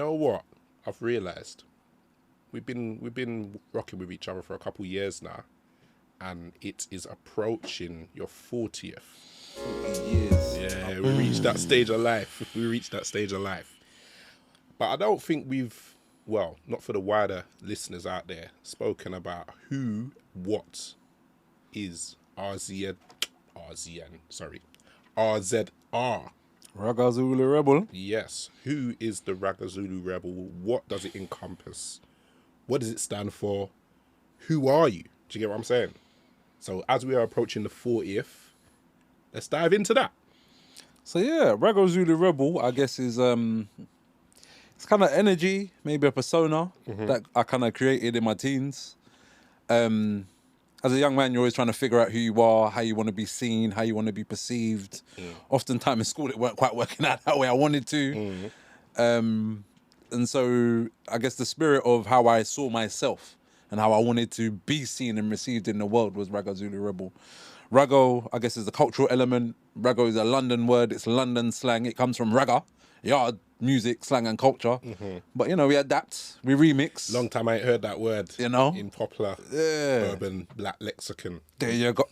know what? I've realised we've been rocking with each other for a couple of years now, and it is approaching your 40th. 40 years. Yeah, we reached that stage of life. But I don't think we've, well, not for the wider listeners out there, spoken about who, what is RZR. Ragazulu Rebel. Yes. Who is the Ragazulu Rebel? What does it encompass? What does it stand for? Who are you? Do you get what I'm saying? So as we are approaching the 40th, let's dive into that. So yeah, Ragazulu Rebel, I guess, is it's kind of energy, maybe a persona that I kind of created in my teens. As a young man, you're always trying to figure out who you are, how you want to be seen, how you want to be perceived. Oftentimes in school, it weren't quite working out that way I wanted to. And so I guess the spirit of how I saw myself and how I wanted to be seen and received in the world was Ragazulu Rebel. Raggo, I guess, is the cultural element. Raggo is a London word. It's London slang. It comes from ragga, yard, music, slang and culture. But, you know, we adapt, we remix. Long time I ain't heard that word, you know, in popular urban black lexicon. There you go.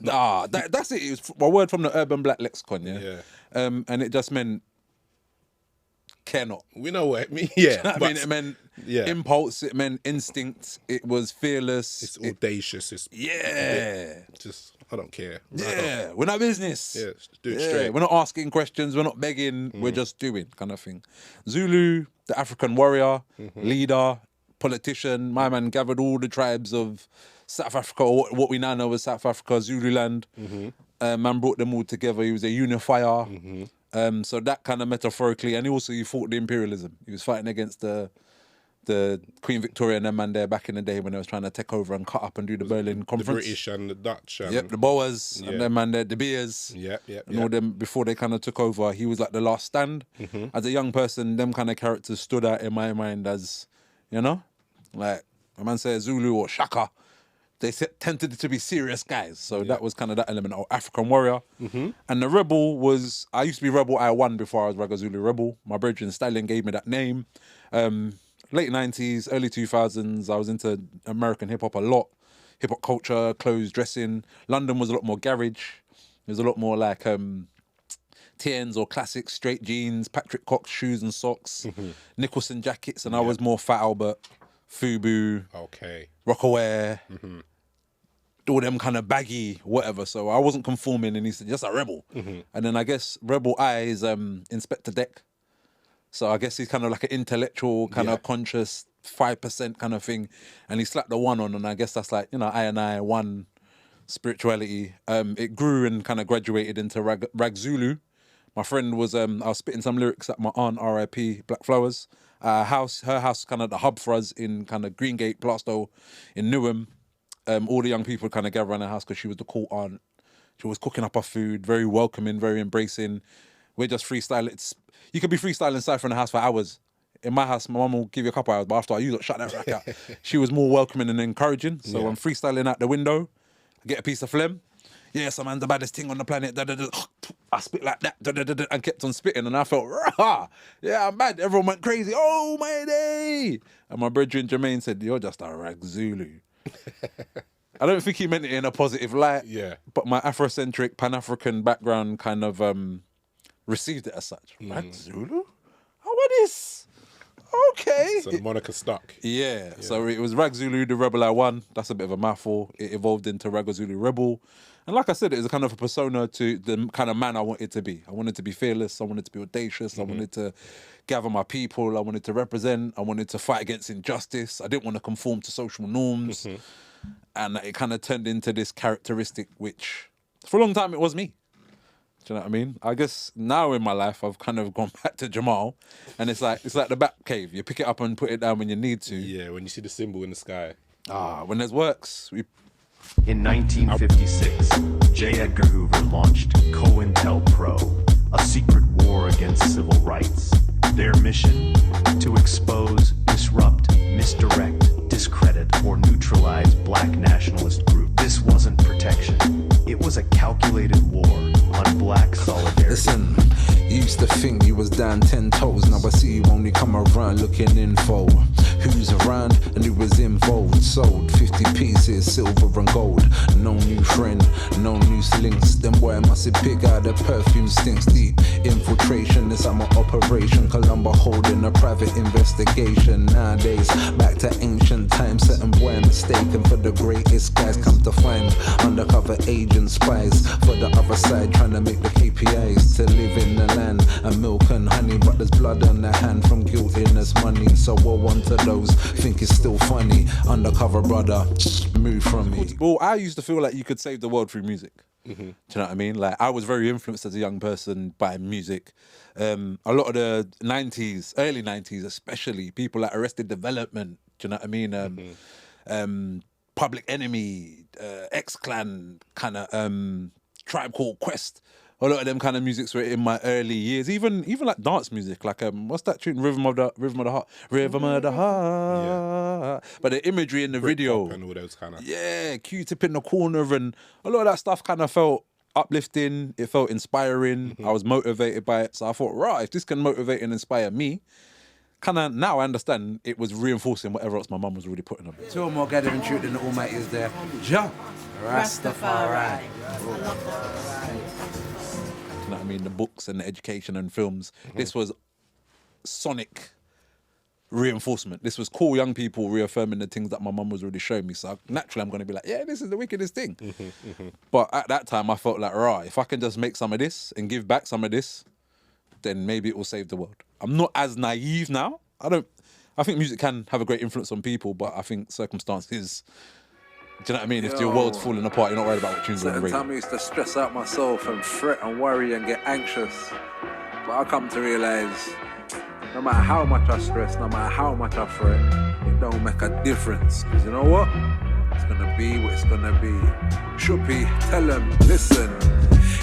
That's it. It was a word from the urban black lexicon, yeah? And it just meant care not. We know what it means, yeah. I mean, it meant impulse, it meant instinct, it was fearless. It's audacious. It's just, I don't care. Yeah, we're not business. Yeah, do it straight. We're not asking questions, we're not begging, we're just doing, kind of thing. Zulu, the African warrior, leader, politician. My man gathered all the tribes of South Africa, or what we now know as South Africa, Zululand. Man brought them all together. He was a unifier. So that kind of metaphorically, and he fought the imperialism. He was fighting against the Queen Victoria and them man there back in the day when they was trying to take over and cut up and do the Berlin Conference. The British and the Dutch. The Boers and them man there, the Beers. And all them before they kind of took over. He was like the last stand. As a young person, them kind of characters stood out in my mind as, you know, like a man says Zulu or Shaka. They tended to be serious guys. So that was kind of that element of African warrior. And the Rebel was, I used to be Rebel I1 before I was Ragazulu Rebel. My brethren Stalin gave me that name. Late 90s, early 2000s, I was into American hip-hop a lot. Hip-hop culture, clothes, dressing. London was a lot more garage. It was a lot more like TNs or classic straight jeans, Patrick Cox shoes and socks, Nicholson jackets, and I was more Fat Albert, FUBU, Rockaware, all them kind of baggy whatever. So I wasn't conforming, and he said, just a rebel. And then I guess Rebel I is Inspector Deck. So I guess he's kind of like an intellectual, kind of conscious, 5% kind of thing. And he slapped the one on, and I guess that's like, you know, I and I, one spirituality. It grew and kind of graduated into Ragzulu. My friend was, I was spitting some lyrics at my aunt, R.I.P., Black Flowers. Her house, kind of the hub for us in kind of Greengate, Plaistow, in Newham. All the young people kind of gather around her house because she was the cool aunt. She was cooking up her food, very welcoming, very embracing. We're just freestyling. You could be freestyling cypher in the house for hours. In my house, my mum will give you a couple hours, but after you shut that rack out. She was more welcoming and encouraging. So I'm freestyling out the window. I get a piece of phlegm. Yes, I'm the baddest thing on the planet. Da, da, da. I spit like that, da, da, da, da, and kept on spitting. And I felt, rah, yeah, I'm mad. Everyone went crazy. Oh, my day. And my brethren Jermaine said, you're just a Ragzulu. I don't think he meant it in a positive light. But my Afrocentric, Pan-African background kind of received it as such. Ragzulu? Oh, what is? Okay. So the moniker stuck. Yeah. So it was Ragzulu, the Rebel I1. That's a bit of a mouthful. It evolved into Ragazulu Rebel. And like I said, it was a kind of a persona to the kind of man I wanted to be. I wanted to be fearless. I wanted to be audacious. I wanted to gather my people. I wanted to represent. I wanted to fight against injustice. I didn't want to conform to social norms. And it kind of turned into this characteristic, which for a long time it was me. Do you know what I mean? I guess now in my life, I've kind of gone back to Jamal, and it's like the Bat Cave. You pick it up and put it down when you need to. Yeah, when you see the symbol in the sky. When there's works. In 1956, J. Edgar Hoover launched COINTELPRO, a secret war against civil rights. Their mission? To expose, disrupt, misdirect, discredit, or neutralize black nationalist groups. This wasn't protection. It was a calculated war on black solidarity. Listen, you used to think you was down 10 toes. Now I see you only come around around looking info. Who's around and who was involved? Sold 50 pieces, silver and gold. No new friend, no new links. Them boy must have pick out the perfume stinks. Deep infiltration is my operation. Columbo holding a private investigation. Nowadays, back to ancient times. Certain boy mistaken for the greatest guys. Come to find undercover agent spies for the other side, trying to make the KPIs to live in the land and milk and honey. But there's blood on the hand from guilt in this money. So we'll want to those think it's still funny. Undercover brother, move from me. Well, I used to feel like you could save the world through music. Do you know what I mean? Like, I was very influenced as a young person by music. A lot of the 90s, early 90s especially, people like Arrested Development, do you know what I mean? Public Enemy, X-Clan, kind of Tribe Called Quest. A lot of them kind of musics were in my early years. Even like dance music, like what's that tune? Rhythm of the Heart. Rhythm of the Heart. Yeah. But the imagery in the video. And all those kind of. Yeah, Q-Tip in the corner, and a lot of that stuff kind of felt uplifting. It felt inspiring. I was motivated by it. So I thought, right, if this can motivate and inspire me, kind of now I understand it was reinforcing whatever else my mum was already putting on. Two more gathering truth than the Almighty is there. Jah Rastafari. You know what I mean? The books and the education and films. This was sonic reinforcement. This was cool young people reaffirming the things that my mum was already showing me. So naturally I'm going to be like, yeah, this is the wickedest thing. But at that time I felt like, right, if I can just make some of this and give back some of this, then maybe it will save the world. I'm not as naive now. I think music can have a great influence on people, but I think circumstances... Do you know what I mean? If your world's falling apart, you're not worried about what tunes are on the radio. Time I used to stress out myself and fret and worry and get anxious. But I come to realise, no matter how much I stress, no matter how much I fret, it don't make a difference. Because you know what? It's gonna be what it's gonna be. Shupie, tell them, listen.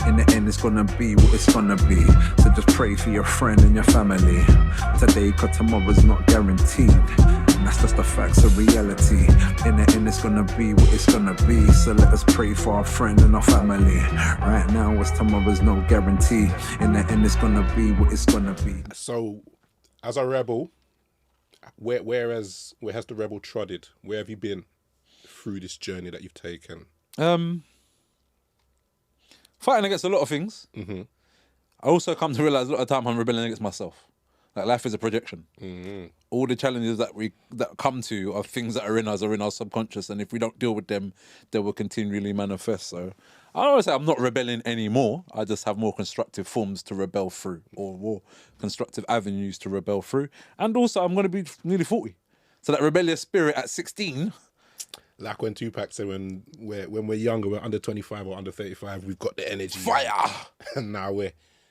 In the end, it's gonna be what it's gonna be. So just pray for your friend and your family. Today, cause tomorrow's not guaranteed. And that's just the facts of reality. In the end, it's gonna be what it's gonna be. So let us pray for our friend and our family. Right now, as tomorrow's no guarantee. In the end, it's gonna be what it's gonna be. So, as a rebel, where has the rebel trodded? Where have you been through this journey that you've taken? Fighting against a lot of things. I also come to realise a lot of time I'm rebelling against myself. Like, life is a projection. All the challenges that come to are things that are in our subconscious, and if we don't deal with them, they will continually manifest. So I don't want to say I'm not rebelling anymore. I just have more constructive forms to rebel through, or more constructive avenues to rebel through. And also, I'm going to be nearly 40. So that rebellious spirit at 16... Like when Tupac said, when we're younger, we're under 25 or under 35, we've got the energy. Fire! And now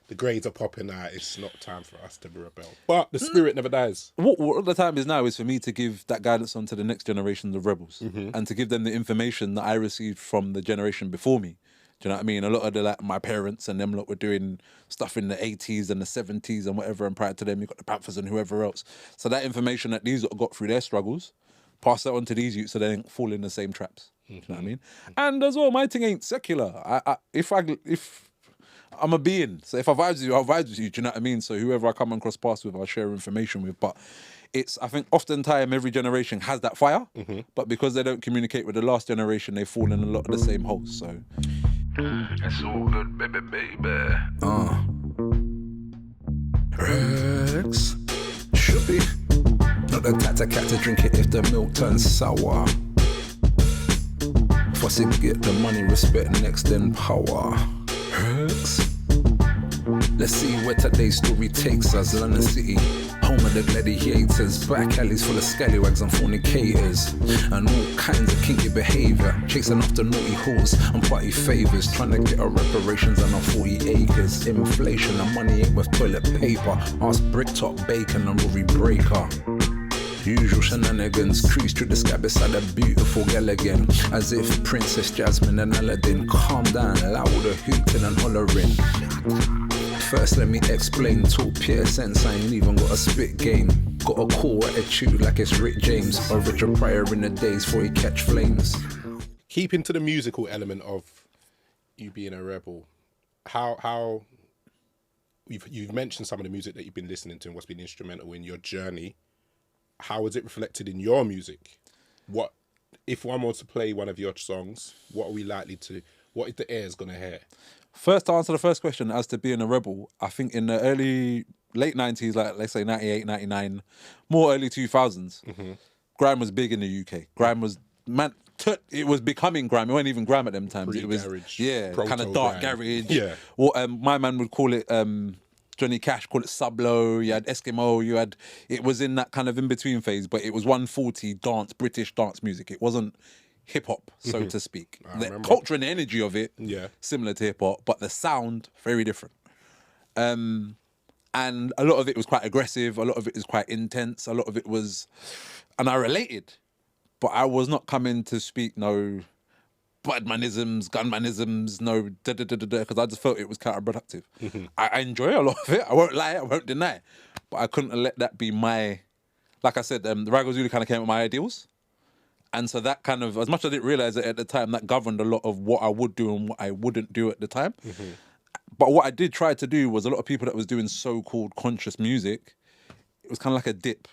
the grades are popping out. It's not time for us to rebel. But the spirit never dies. What the time is now is for me to give that guidance on to the next generation of rebels, and to give them the information that I received from the generation before me. Do you know what I mean? A lot of my parents and them lot were doing stuff in the 80s and the 70s and whatever, and prior to them, you got the Panthers and whoever else. So that information that these lot got through their struggles, pass that on to these youths so they don't fall in the same traps. Do you know what I mean? And as well, my thing ain't secular. If I'm a being, so if I vibe with you, I'll vibe with you. Do you know what I mean? So whoever I come across paths with, I'll share information with. But I think oftentimes every generation has that fire, but because they don't communicate with the last generation, they fall in a lot of the same holes. So it's all good, baby. Rex, Shupie. Not the cat to drink it if the milk turns sour. Fussy get the money, respect next, then power. Rex. Let's see where today's story takes us. London City, home of the gladiators. Back alleys full of scallywags and fornicators, and all kinds of kinky behaviour. Chasing after naughty hoes and party favours. Trying to get our reparations on our 40 acres. Inflation and money ain't worth toilet paper. Ask Bricktop Bacon and Rory Breaker. Usual shenanigans, cruise through the sky beside a beautiful gal again. As if Princess Jasmine and Aladdin. Calm down, louder hooting and hollering. First let me explain, talk pure sense, I ain't even got a spit game. Got a cool attitude like it's Rick James or Richard Pryor in the days before he catch flames. Keeping to the musical element of you being a rebel, how you've mentioned some of the music that you've been listening to and what's been instrumental in your journey. How is it reflected in your music? What if one were to play one of your songs? What are we likely to? What is the ears gonna hear? First, to answer the first question, as to being a rebel, I think in the late 90s, like let's say 98, 99, more early 2000s, grime was big in the UK. Grime was, it was becoming grime. It wasn't even grime at them times. It was, kind of dark garage. Yeah. What my man would call it, Johnny Cash called it sub-low. You had Eskimo. It was in that kind of in-between phase, but it was 140 British dance music. It wasn't hip-hop, so to speak. The culture and the energy of it, similar to hip-hop, but the sound, very different. And a lot of it was quite aggressive, a lot of it is quite intense, a lot of it was... And I related, but I was not coming to speak no badmanisms, gunmanisms, no da-da-da-da-da, because I just felt it was counterproductive. I enjoy a lot of it, I won't lie, I won't deny, but I couldn't let that be my... Like I said, the Ragazulu kind of came with my ideals. And so that kind of, as much as I didn't realise it at the time, that governed a lot of what I would do and what I wouldn't do at the time. But what I did try to do was a lot of people that was doing so-called conscious music, it was kind of like a dip.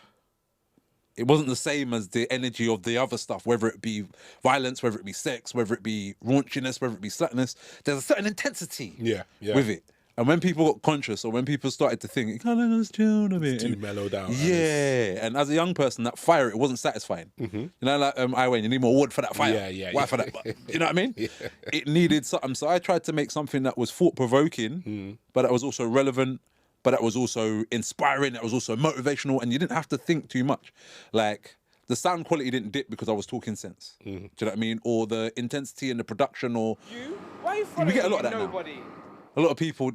It wasn't the same as the energy of the other stuff, whether it be violence, whether it be sex, whether it be raunchiness, whether it be sluttiness. There's a certain intensity with it. And when people got conscious, or when people started to think, it kind of just chilled a bit. Too mellowed out. Yeah. And as a young person, that fire, it wasn't satisfying. You know, like, I went, you need more wood for that fire. Why for that? You know what I mean? It needed something. So I tried to make something that was thought-provoking, but that was also relevant, but that was also inspiring, that was also motivational, and you didn't have to think too much. Like, the sound quality didn't dip because I was talking sense. Do you know what I mean? Or the intensity in the production, or... Why are you following we get a lot of that nobody? now. A lot of people,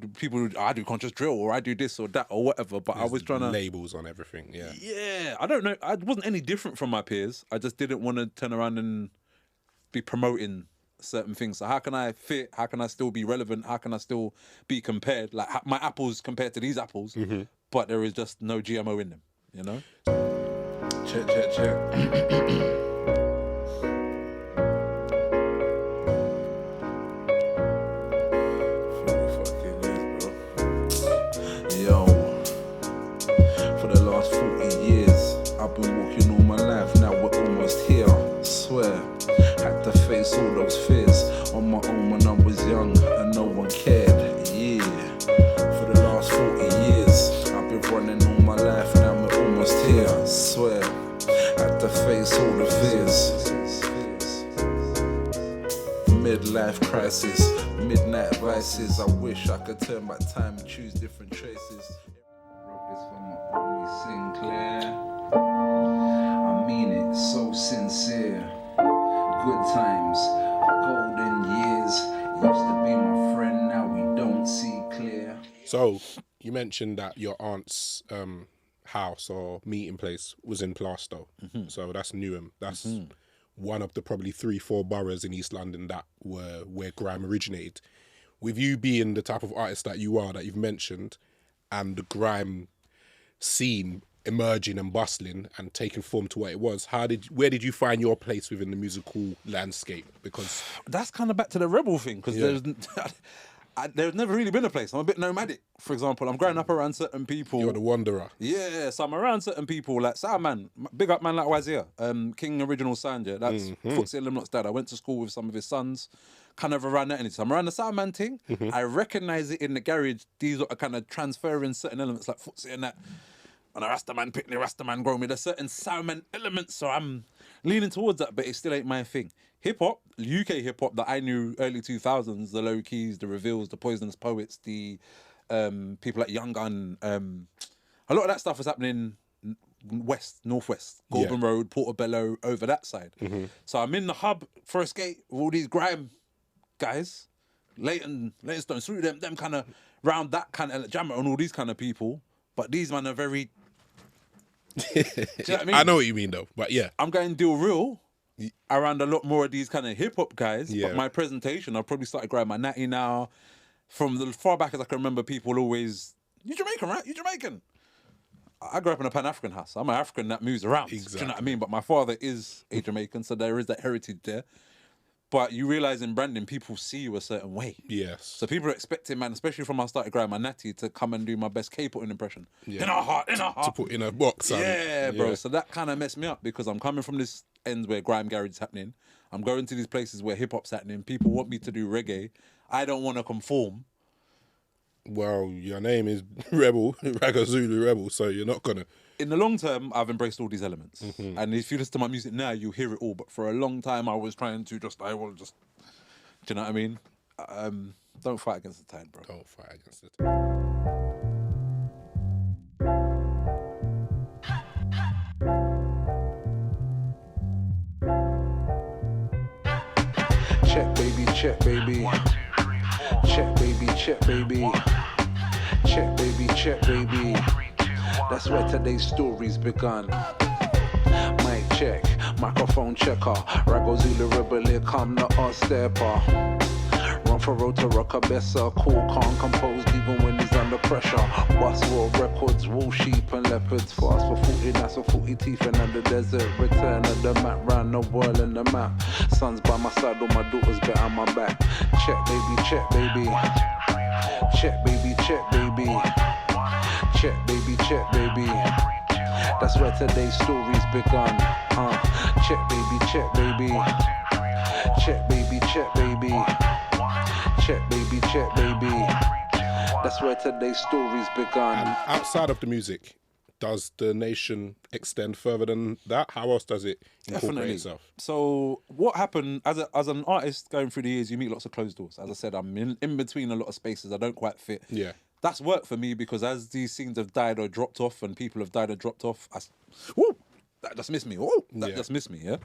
I do conscious drill, or I do this or that or whatever, but I was trying to... Labels on everything, Yeah, I don't know. I wasn't any different from my peers. I just didn't want to turn around and be promoting certain things. So how can I fit? How can I still be relevant? How can I still be compared? Like my apples compared to these apples, but there is just no GMO in them, you know? Check. All those fears on my own when I was young and no one cared. Yeah, for the last 40 years I've been running all my life, now we're almost here. I swear, had to face all the fears. Midlife crisis, midnight vices. I wish I could turn back time and choose different traces. Wrote this for my homie Sinclair. I mean it, so sincere. Good times, golden years, used to be my friend, now we don't see clear. So, you mentioned that your aunt's house or meeting place was in Plaistow. So that's Newham. That's one of the probably 3-4 boroughs in East London that were where grime originated. With you being the type of artist that you are, that you've mentioned, and the grime scene emerging and bustling and taking form to what it was, where did you find your place within the musical landscape? Because that's kind of back to the rebel thing, because there's never really been a place. I'm a bit nomadic. For example, I'm growing up around certain people. You're the wanderer. Yeah, so I'm around certain people like Soundman, big up man like Wazir, King Original Sound, that's Footsie Limnot's dad. I went to school with some of his sons, kind of around that energy. So I'm around the Soundman thing. I recognise it in the garage. These are kind of transferring certain elements like Footsie and that. And a Rastaman, Pitney Rastaman, grow me. There's certain Soundman elements, so I'm leaning towards that, but it still ain't my thing. Hip-hop, UK hip-hop that I knew early 2000s, the Low Keys, the Reveals, the Poisonous Poets, the people like Young Gun, a lot of that stuff was happening northwest, Goulburn Road, Portobello, over that side. So I'm in the hub, Forest Gate, with all these grime guys, Leighton Stone, through them kind of, round that kind of, Jammer and all these kind of people, but these men are very... Do you know what I mean? I know what you mean though, but yeah. I'm going Deal Real around a lot more of these kind of hip-hop guys, but my presentation, I've probably started growing my natty now. From the far back as I can remember, people always, you Jamaican, right? You Jamaican. I grew up in a Pan-African house. I'm an African that moves around. Exactly. Do you know what I mean? But my father is a Jamaican, so there is that heritage there. But you realise in branding, people see you a certain way. Yes. So people are expecting, man, especially from I started growing my natty, to come and do my best K-putting impression. Yeah. In our heart. To put in a box. Yeah, bro. So that kind of messed me up because I'm coming from this end where grime garage is happening. I'm going to these places where hip-hop's happening. People want me to do reggae. I don't want to conform. Well, your name is Rebel, Ragazulu Rebel, so you're not going to... In the long term, I've embraced all these elements. And if you listen to my music now, you hear it all. But for a long time, I was trying to do you know what I mean? Don't fight against the tide, bro. Don't fight against the tide. Check, baby, check, baby. Check, baby, check, baby. Check, baby, check, baby. That's where today's story's begun. Mic check, microphone checker. Ragazulu rebel, here come the stepper. Run for road to rock a besser. Cool, calm, composed even when he's under pressure. Bust world records, wool sheep and leopards. Fast for 40, that's for 40 teeth and under desert. Return of the map, round the world in the map. Sons by my side, all my daughters behind my back. Check, baby, check, baby. Check, baby, check, baby. Check, baby, check, baby. That's where today's story's begun. Check, baby, check, baby. Check, baby, check, baby. Check, baby, check, baby. That's where today's story's begun. And outside of the music, does the nation extend further than that? How else does it incorporate itself? So what happened, as an artist going through the years, you meet lots of closed doors. As I said, I'm in between a lot of spaces. I don't quite fit. Yeah. That's worked for me because as these scenes have died or dropped off and people have died or dropped off, that just missed me. Just missed me, yeah?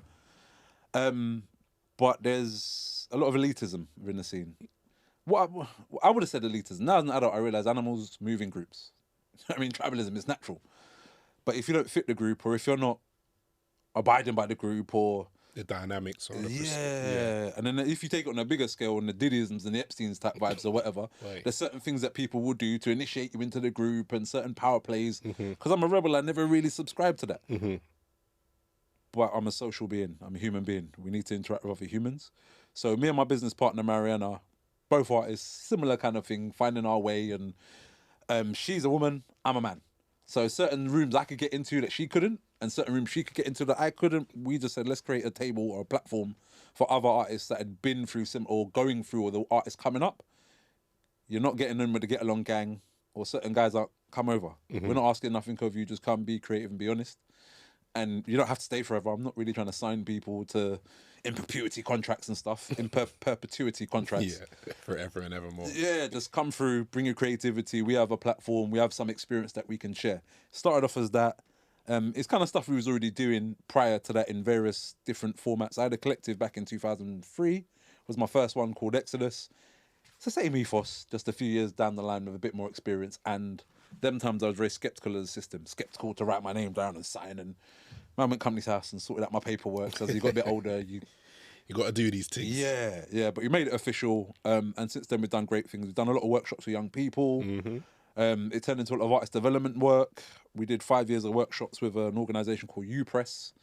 But there's a lot of elitism within the scene. What I would have said elitism. Now as an adult, I realise animals move in groups. I mean, tribalism is natural. But if you don't fit the group or if you're not abiding by the group or... The dynamics. Or And then if you take it on a bigger scale and the Diddyisms and the Epstein's type vibes or whatever, there's certain things that people would do to initiate you into the group and certain power plays. Because I'm a rebel, I never really subscribed to that. But I'm a social being. I'm a human being. We need to interact with other humans. So me and my business partner, Mariana, both artists, similar kind of thing, finding our way. And she's a woman, I'm a man. So certain rooms I could get into that she couldn't, and certain rooms she could get into that I couldn't. We just said, let's create a table or a platform for other artists that had been through or going through, or the artists coming up. You're not getting in with the Get Along gang, or certain guys are come over. We're not asking nothing of you, just come, be creative and be honest. And you don't have to stay forever. I'm not really trying to sign people to in perpetuity contracts and stuff, in perpetuity contracts. Yeah, forever and ever more. Yeah, just come through, bring your creativity. We have a platform, we have some experience that we can share. Started off as that. It's kind of stuff we was already doing prior to that in various different formats. I had a collective back in 2003. Was my first one called Exodus. It's the same ethos, just a few years down the line with a bit more experience. And them times I was very skeptical of the system, skeptical to write my name down and sign. And I went to company's house and sorted out my paperwork. So as you got a bit older, you got to do these things. Yeah. But we made it official. And since then, we've done great things. We've done a lot of workshops for young people. It turned into a lot of artist development work. We did 5 years of workshops with an organisation called UPress.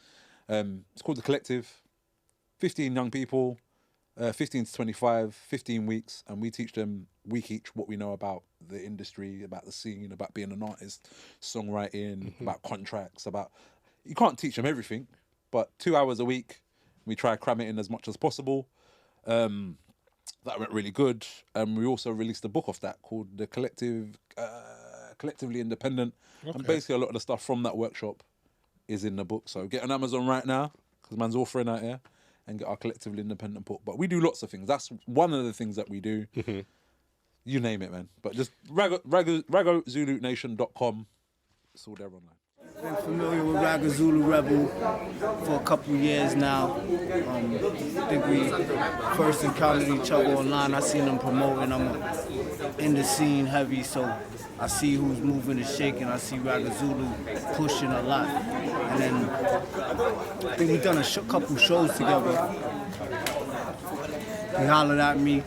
It's called The Collective. 15 young people, 15 to 25, 15 weeks. And we teach them week each what we know about the industry, about the scene, about being an artist, songwriting, about contracts, about... You can't teach them everything, but 2 hours a week, we try to cram it in as much as possible. That went really good. We also released a book off that called The Collective, Collectively Independent. Okay. And basically a lot of the stuff from that workshop is in the book. So get on Amazon right now, because man's offering out here, and get our Collectively Independent book. But we do lots of things. That's one of the things that we do. You name it, man. But just RaggoZuluNation.com. It's all there online. Been familiar with Ragazulu Rebel for a couple years now. I think we first encountered each other online. I seen them promoting. I'm in the scene heavy, so I see who's moving and shaking. I see Ragazulu pushing a lot. And then I think we done a couple shows together. He hollered at me.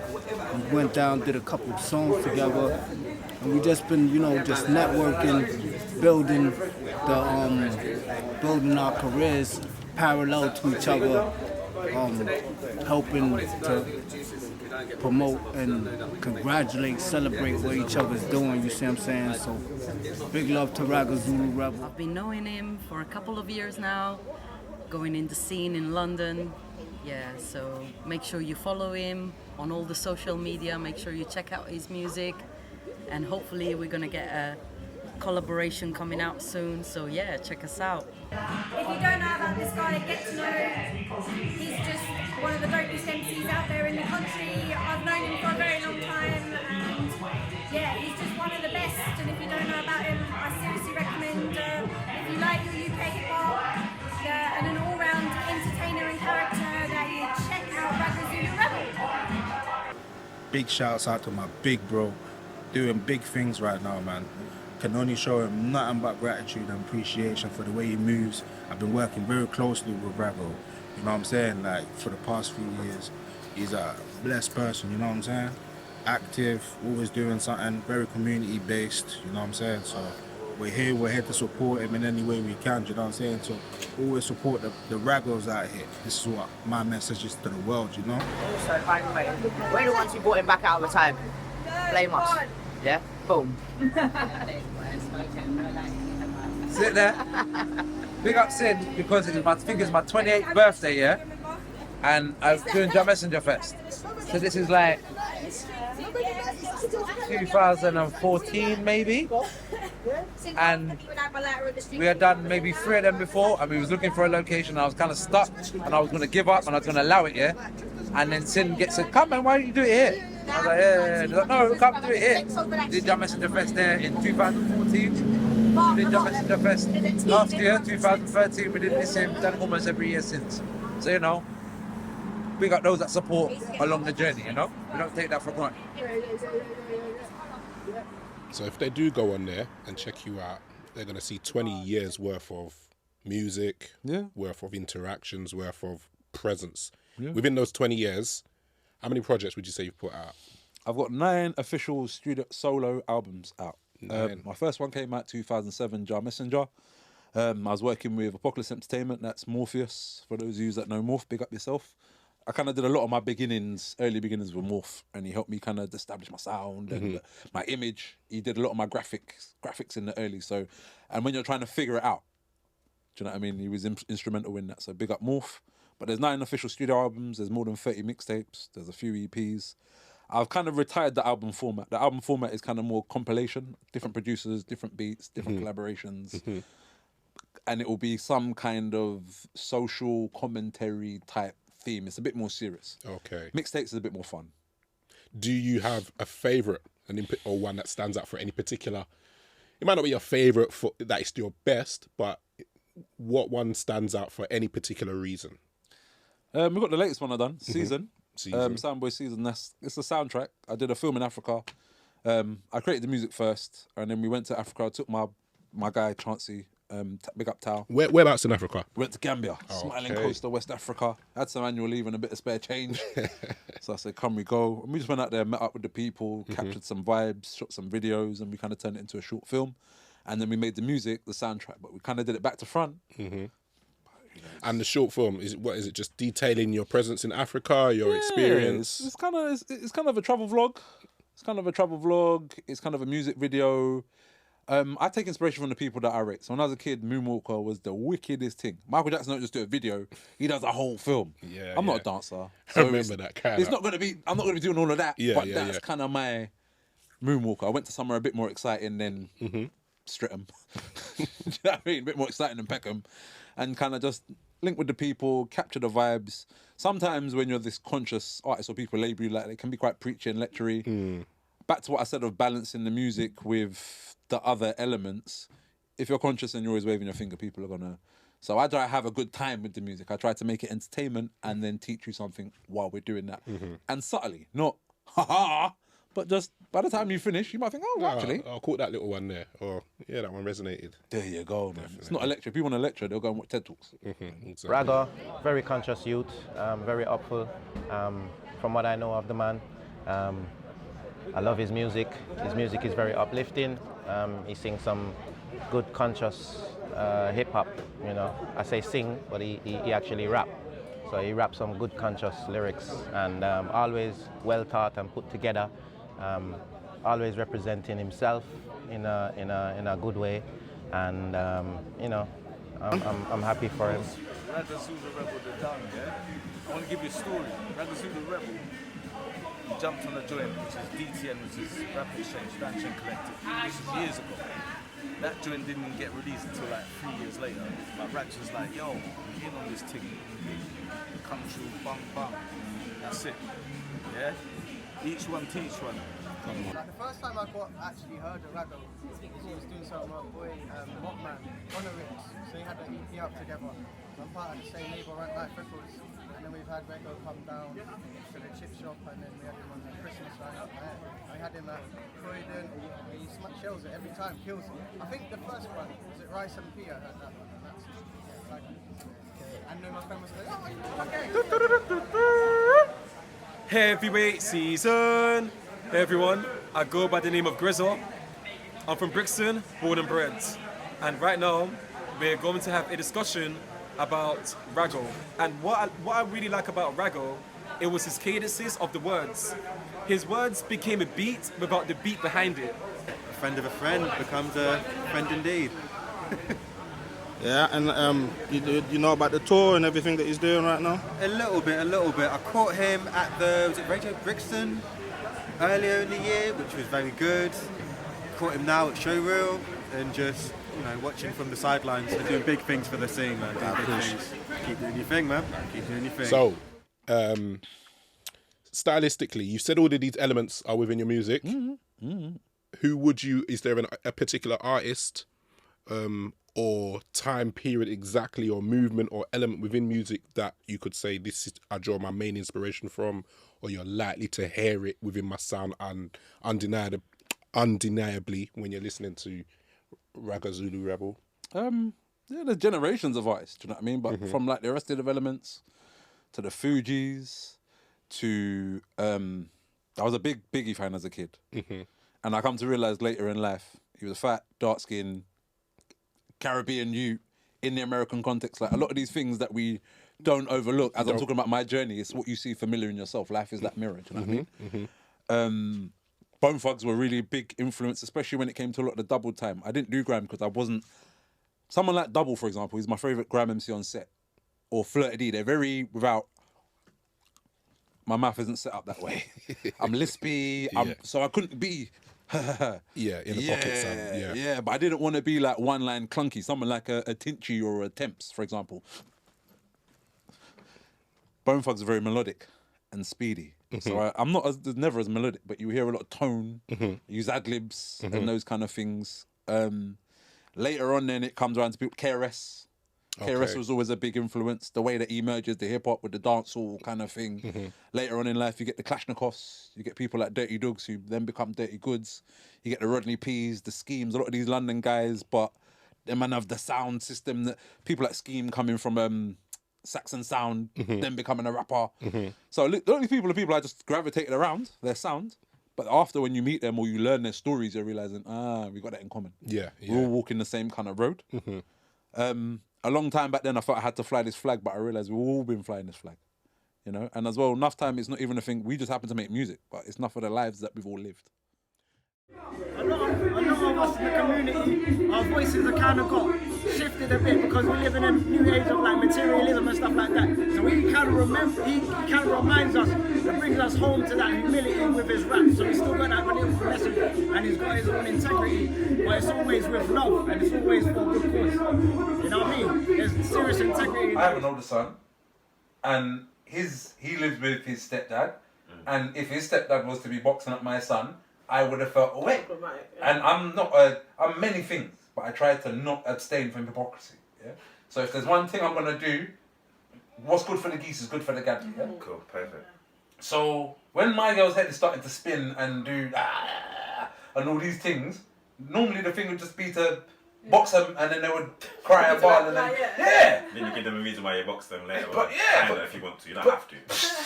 We went down, did a couple songs together. And we just been, just networking, building our careers parallel to each other, helping to promote and congratulate, celebrate what each other's doing, you see what I'm saying? So big love to Ragazulu Rebel. I've been knowing him for a couple of years now, going in the scene in London. Yeah, so make sure you follow him on all the social media, make sure you check out his music, and hopefully we're gonna get a collaboration coming out soon, so yeah, check us out. If you don't know about this guy, get to know. He's just one of the dopest MCs out there in the country. I've known him for a very long time, and yeah, he's just one of the best. And if you don't know about him, I seriously recommend, if you like your UK hip-hop and an all-round entertainer and character, that you check out Ragazulu Rebel. Big shouts out to my big bro, doing big things right now, man. Can only show him nothing but gratitude and appreciation for the way he moves. I've been working very closely with Raggo, you know what I'm saying? Like, for the past few years, he's a blessed person, you know what I'm saying? Active, always doing something, very community-based, you know what I'm saying? So we're here to support him in any way we can, you know what I'm saying? So always support the Raggos out here. This is what my message is to the world, you know? Also, by the way, we're the ones who brought him back out of retirement. Blame us. Yeah? Boom. Sit there. Big up Sin because I think it's my 28th birthday, yeah? And I was doing Jam Messenger Fest. So this is like 2014 maybe. And we had done maybe 3 of them before, and we was looking for a location. I was kind of stuck and I was going to give up and I was going to allow it, yeah? And then Sin said, come man, why don't you do it here? I was like, yeah. He's like, no, come do it here. Did Jam Messenger Fest there in 2014. We did Jam Messenger Fest last year, 2013. We did this here, done it almost every year since. So, you know, we got those that support along the journey, you know? We don't take that for granted. So if they do go on there and check you out, they're going to see 20 years worth of music, worth of interactions, worth of presence. Yeah. Within those 20 years, how many projects would you say you've put out? I've got 9 official studio solo albums out. My first one came out 2007, Jar Messenger. I was working with Apocalypse Entertainment, that's Morpheus. For those of you that know Morph, big up yourself. I kind of did a lot of my early beginnings with Morph, and he helped me kind of establish my sound and my image. He did a lot of my graphics in the early, so, and when you're trying to figure it out, do you know what I mean? He was instrumental in that, so big up Morph. But there's 9 official studio albums, there's more than 30 mixtapes, there's a few EPs. I've kind of retired the album format. The album format is kind of more compilation, different producers, different beats, different collaborations. And it will be some kind of social commentary type theme. It's a bit more serious. Okay. Mixtapes is a bit more fun. Do you have a favourite, or one that stands out for any particular? It might not be your favourite, that is your best, but what one stands out for any particular reason? We've got the latest one I've done, Season. Soundboy Season. It's a soundtrack. I did a film in Africa. I created the music first, and then we went to Africa. I took my guy Chauncey, big up Tao. Whereabouts in Africa? We went to Gambia, Smiling Coast of West Africa. Had some annual leave and a bit of spare change. So I said, come we go. And we just went out there, met up with the people, captured some vibes, shot some videos, and we kind of turned it into a short film. And then we made the music, the soundtrack, but we kind of did it back to front. And the short film, is it just detailing your presence in Africa, your experience? It's kind of a travel vlog. It's kind of a music video. I take inspiration from the people that I rate. So when I was a kid, Moonwalker was the wickedest thing. Michael Jackson don't just do a video; he does a whole film. I'm not a dancer. So I remember that kind. I'm not going to be doing all of that. That's kind of my Moonwalker. I went to somewhere a bit more exciting than Streatham. Do you know what I mean? A bit more exciting than Peckham, and kind of just link with the people, capture the vibes. Sometimes when you're this conscious artist or people label you like, it can be quite preachy and lectury. Back to what I said of balancing the music with the other elements. If you're conscious and you're always waving your finger, people are gonna. So I try to have a good time with the music. I try to make it entertainment and then teach you something while we're doing that. And subtly, not ha-ha, but just by the time you finish, you might think, oh, actually. I caught that little one there. Or, yeah, that one resonated. There you go, man. Definitely. It's not a lecture. If you want a lecture, they'll go and watch TED Talks. Exactly. Raggo, very conscious youth, very upful. From what I know of the man, I love his music. His music is very uplifting. He sings some good conscious hip-hop, you know. I say sing, but he actually rap. So he raps some good conscious lyrics and always well thought and put together, always representing himself in a good way, and you know, I'm happy for him. Ragazulu Rebel the Dung, yeah? I want to give you a story. Ragazulu Rebel, he jumped on a joint, which is DTN, which is Rap Exchange, Dancing Collective. This is years ago. That joint didn't even get released until like 3 years later. But Rags was like, yo, I'm in on this thing. Come through, bang, bang. That's it. Yeah? Each one teach one. Like the first time I actually heard of Raggo, he was doing something with my boy Mockman on the Ritz. So he had an EP out together. So I'm part of the same label, Rank Life Records. And then we've had Raggo come down to the chip shop, and then we had him on the Christmas lineup there. We had him at Croydon. He shells it every time, kills it. I think the first one was it Rice and P. I heard that one. And that's like, and then my friend was like, oh, okay. Heavyweight season. Hey everyone, I go by the name of Grizzle. I'm from Brixton, born and bred. And right now, we're going to have a discussion about Raggo. And what I really like about Raggo, it was his cadences of the words. His words became a beat without the beat behind it. A friend of a friend becomes a friend indeed. Yeah, and you know about the tour and everything that he's doing right now? A little bit. I caught him at was it Radio Brixton earlier in the year, which was very good. Caught him now at Showreel and just, you know, watching from the sidelines and doing big things for the scene, man. Doing big things. Keep doing your thing, man. Keep doing your thing. So, stylistically, you said all of these elements are within your music. Mm-hmm. Mm-hmm. Who would you, is there a particular artist or time period exactly, or movement or element within music that you could say this is, I draw my main inspiration from, or you're likely to hear it within my sound undeniably when you're listening to Ragazulu Rebel? Yeah, there's generations of artists, do you know what I mean? But from like the Arrested Developments to the Fugees to I was a big Biggie fan as a kid. And I come to realise later in life he was a fat, dark-skinned Caribbean youth in the American context. Like a lot of these things that we don't overlook, as I'm talking about my journey, it's what you see familiar in yourself. Life is that mirror, do you know what I mean? Bone Thugs were really big influence, especially when it came to a lot of the double time. I didn't do grime because I wasn't... Someone like Double, for example, is my favourite grime MC on set. Or Flirty D, they're very without... My mouth isn't set up that way. I'm lispy, so I couldn't be... in the pocket sound. Yeah, but I didn't want to be like one line clunky. Someone like a Tinchy or a Temps, for example. Bone Thugs are very melodic and speedy. So I'm not never as melodic, but you hear a lot of tone, use ad-libs and those kind of things. Later on then it comes around to people, KRS. KRS was always a big influence. The way that he merges the hip-hop with the dancehall kind of thing. Later on in life, you get the Klashnikovs, you get people like Dirty Dogs who then become Dirty Goods. You get the Rodney P's, the Schemes, a lot of these London guys, but they man have the sound system. That people like Scheme coming from Saxon Sound, then becoming a rapper. So a lot of these people are people I just gravitated around, their sound. But after when you meet them or you learn their stories, you're realising, we got that in common. We're all walking the same kind of road. A long time back then, I thought I had to fly this flag, but I realised we've all been flying this flag, you know? And as well, enough time, it's not even a thing, we just happen to make music, but it's not for the lives that we've all lived. A lot of us in the community, our voices are kind of got shifted a bit because we live in a new age of like materialism and stuff like that. So he kind of remember, he kind of reminds us, and brings us home to that humility with his rap. So he's still got that political message and he's got his own integrity, but it's always with love and it's always for a good cause. You know what I mean? There's serious integrity. I have an older son, and he lives with his stepdad, and if his stepdad was to be boxing up my son, I would have felt away. And I'm many things, but I try to not abstain from hypocrisy. Yeah. So if there's one thing I'm gonna do, what's good for the geese is good for the gander. Yeah? Cool, perfect. So when my girl's head is starting to spin and do and all these things, normally the thing would just be to box them and then they would cry and bawl and then Then you give them a reason why you box them later. But if you want to, you don't have to.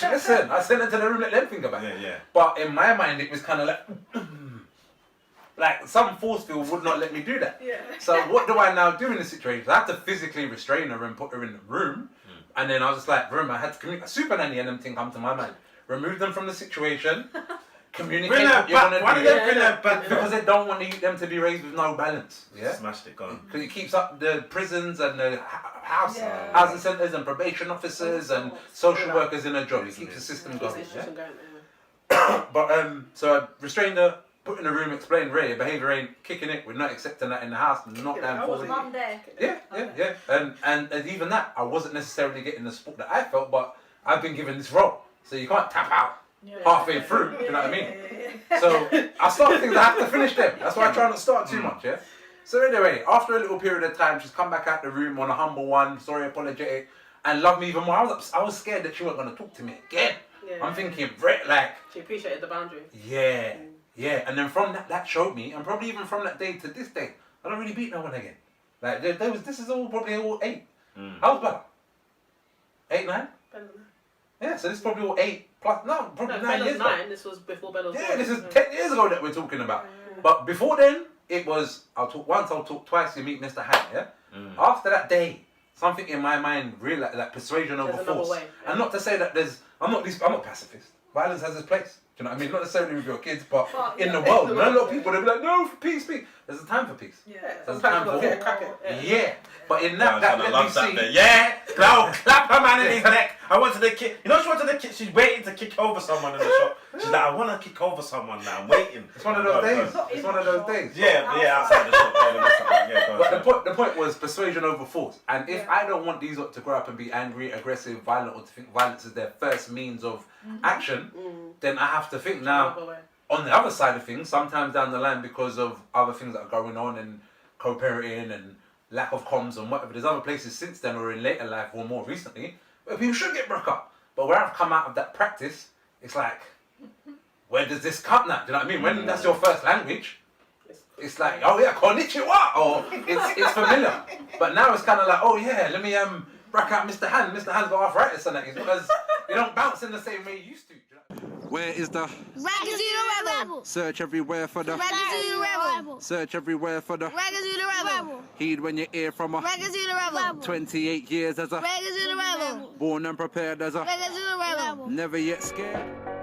Listen, I sent them to the room, let them think about it. But in my mind, it was kind of like some force field would not let me do that. So what do I now do in this situation? I have to physically restrain her and put her in the room. And then I was just like, boom, I had to communicate. Super Nanny and them thing come to my mind. Remove them from the situation. Communicate what you want to do. Why do they bring that back? Because they don't want them to be raised with no balance. Yeah? Smashed it, gone. Because it keeps up the prisons and the housing centres and probation officers and social workers in a job. It keeps the system going. Yeah? But so I restrained her, put in a room, explained, Ray, your behaviour ain't kicking it. We're not accepting that in the house. Not down for it. Mum there. Yeah. And even that, I wasn't necessarily getting the support that I felt, but I've been given this role, so you can't tap out halfway through. You know what I mean? So I start things, I have to finish them. That's why I try not to start too much. Yeah. So anyway, after a little period of time, she's come back out the room on a humble one, sorry, apologetic, and loved me even more. I was scared that she wasn't going to talk to me again. Yeah. I'm thinking, Brett, like... She appreciated the boundary. Yeah. And then from that showed me, and probably even from that day to this day, I don't really beat no one again. Like, this is all probably all 8. How was Bella? 8, 9? Bella. Yeah, so this is probably all 8 plus, no, probably 9 years ago. 9, this was before Bella was born. Yeah, this is 10 years ago that we're talking about. But before then, it was, I'll talk once, I'll talk twice, you meet Mr. Han, yeah? After that day, something in my mind realized like persuasion over force. Way, yeah. And not to say that I'm not pacifist. Violence has its place. Do you know what I mean? Not necessarily with your kids, but in the world. And a lot of people, they'll be like, no, for peace. There's a time for peace. There's a time for war. Yeah. But in that let me see. Yeah. Now clap her man in his neck. I wanted to kick. You know she wanted to kick. She's waiting to kick over someone in the shop. She's like, I want to kick over someone now. I'm waiting. It's one of those days. It's one of those days. Yeah, outside the shop. But the point was persuasion over force. And if I don't want these to grow up and be angry, aggressive, violent, or to think violence is their first means of action, then I have to think now. On the other side of things, sometimes down the line, because of other things that are going on and co-parenting and lack of comms and whatever, there's other places since then or in later life or more recently where people should get broke up. But where I've come out of that practice, it's like, where does this come now? Do you know what I mean? When that's your first language, it's like, oh yeah, konnichiwa, or it's familiar. But now it's kind of like, oh yeah, let me brack out Mr. Han. Mr. Han's got arthritis and that, because you don't bounce in the same way you used to. Where is the Ragazulu Rebel? Search everywhere for the Ragazulu Rebel. Search everywhere for the Ragazulu Rebel. Heed when you hear from a Ragazulu Rebel. 28 years as a Ragazulu Rebel. born and prepared as a Ragazulu Rebel. never yet scared.